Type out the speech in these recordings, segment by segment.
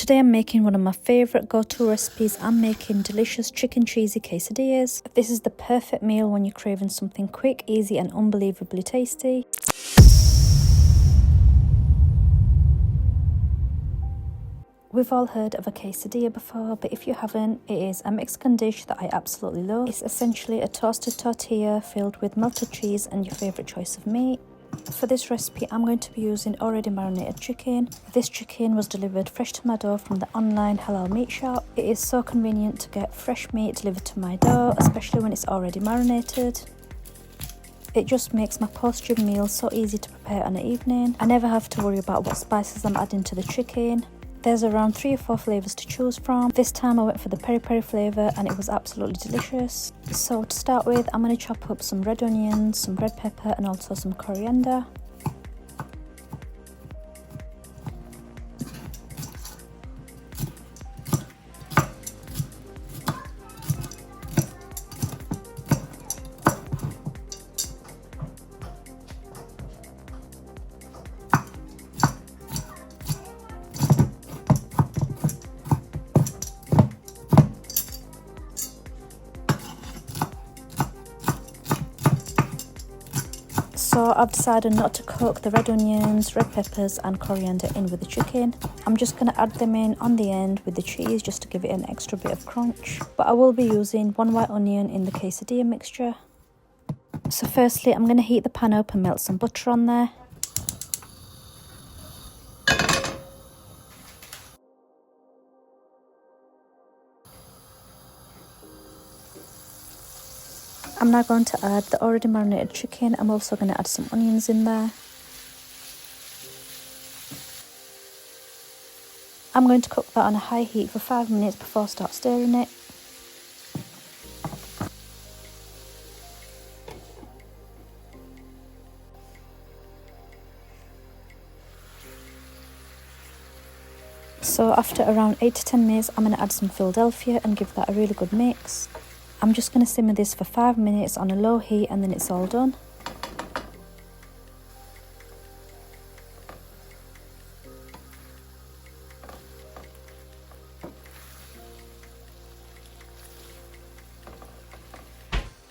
Today I'm making one of my favourite go-to recipes. I'm making delicious chicken cheesy quesadillas. This is the perfect meal when you're craving something quick, easy and unbelievably tasty. We've all heard of a quesadilla before, but if you haven't, it is a Mexican dish that I absolutely love. It's essentially a toasted tortilla filled with melted cheese and your favourite choice of meat. For this recipe, I'm going to be using already marinated chicken. This chicken was delivered fresh to my door from the online Halal meat shop. It is so convenient to get fresh meat delivered to my door, especially when it's already marinated. It just makes my post-gym meal so easy to prepare in the evening. I never have to worry about what spices I'm adding to the chicken. There's around 3 or 4 flavours to choose from. This time I went for the peri peri flavour and it was absolutely delicious. So to start with, I'm going to chop up some red onions, some red pepper and also some coriander. So I've decided not to cook the red onions, red peppers and coriander in with the chicken. I'm just going to add them in on the end with the cheese just to give it an extra bit of crunch. But I will be using 1 white onion in the quesadilla mixture. So firstly, I'm going to heat the pan up and melt some butter on there. I'm now going to add the already marinated chicken. I'm also going to add some onions in there. I'm going to cook that on a high heat for 5 minutes before I start stirring it. So after around 8 to 10 minutes, I'm going to add some Philadelphia and give that a really good mix. I'm just going to simmer this for 5 minutes on a low heat and then it's all done.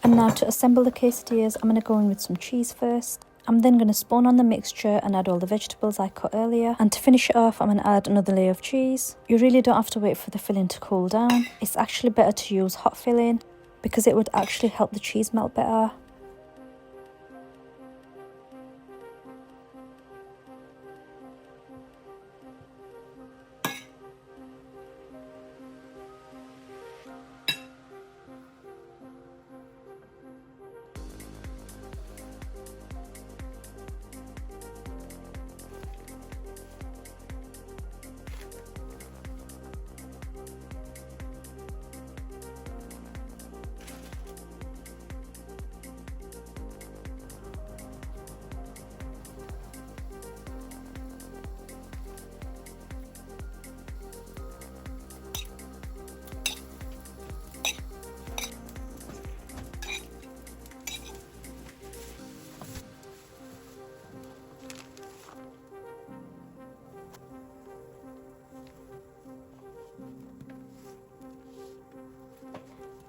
And now to assemble the quesadillas, I'm going to go in with some cheese first. I'm then going to spoon on the mixture and add all the vegetables I cut earlier. And to finish it off, I'm going to add another layer of cheese. You really don't have to wait for the filling to cool down. It's actually better to use hot filling, because it would actually help the cheese melt better.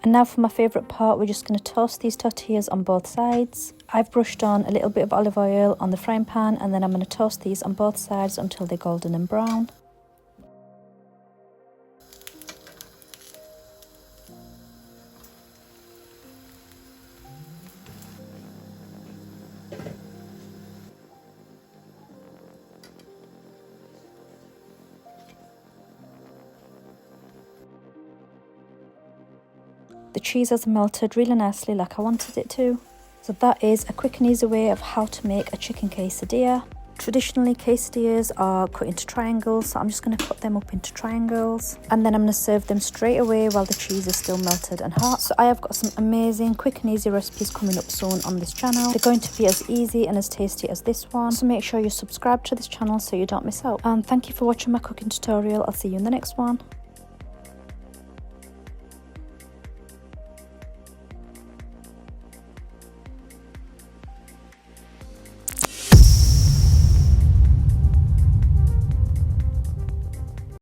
And now for my favourite part, we're just going to toast these tortillas on both sides. I've brushed on a little bit of olive oil on the frying pan and then I'm going to toast these on both sides until they're golden and brown. The cheese has melted really nicely like I wanted it to. So that is a quick and easy way of how to make a chicken quesadilla. Traditionally, quesadillas are cut into triangles, so I'm just going to cut them up into triangles. And then I'm going to serve them straight away while the cheese is still melted and hot. So I have got some amazing quick and easy recipes coming up soon on this channel. They're going to be as easy and as tasty as this one. So make sure you subscribe to this channel so you don't miss out. And thank you for watching my cooking tutorial. I'll see you in the next one.